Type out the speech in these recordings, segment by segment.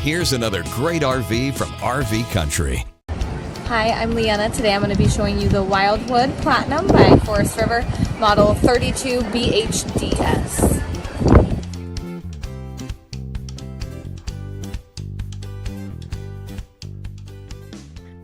Here's another great RV from RV Country. Hi, I'm Leanna. Today I'm going to be showing you the Wildwood Platinum by Forest River, model 32BHDS.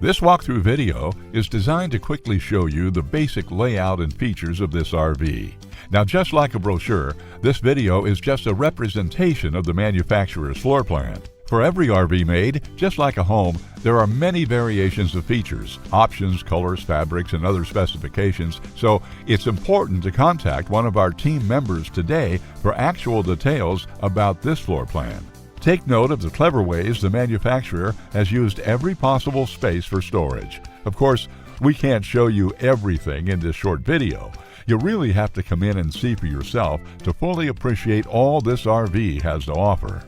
This walkthrough video is designed to quickly show you the basic layout and features of this RV. Now, just like a brochure, this video is just a representation of the manufacturer's floor plan. For every RV made, just like a home, there are many variations of features, options, colors, fabrics, and other specifications, so it's important to contact one of our team members today for actual details about this floor plan. Take note of the clever ways the manufacturer has used every possible space for storage. Of course, we can't show you everything in this short video. You really have to come in and see for yourself to fully appreciate all this RV has to offer.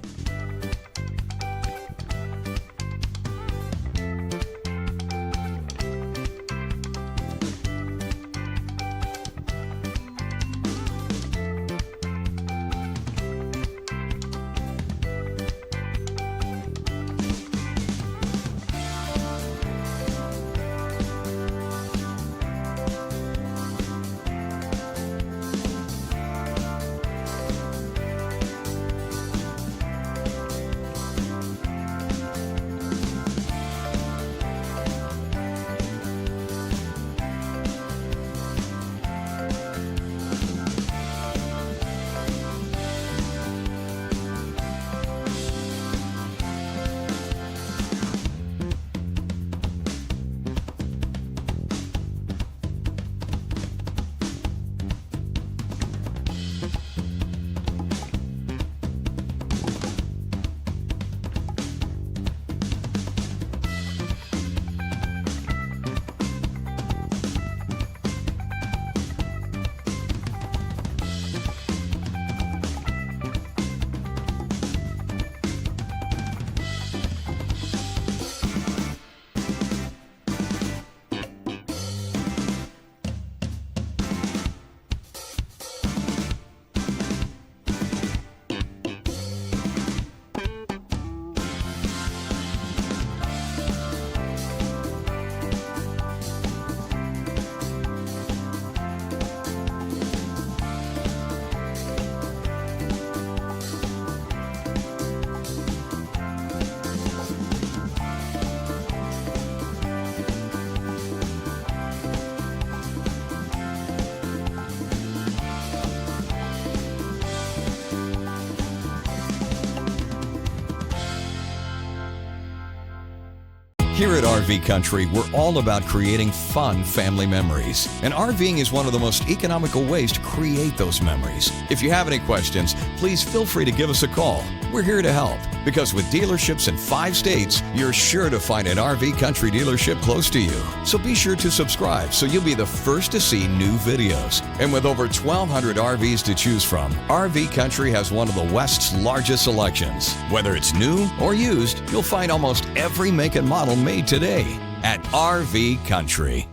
Here at RV Country, we're all about creating fun family memories. And RVing is one of the most economical ways to create those memories. If you have any questions, please feel free to give us a call. We're here to help, because with dealerships in 5 states, you're sure to find an RV Country dealership close to you. So be sure to subscribe so you'll be the first to see new videos. And with over 1,200 RVs to choose from, RV Country has one of the West's largest selections. Whether it's new or used, you'll find almost every make and model made today at RV Country.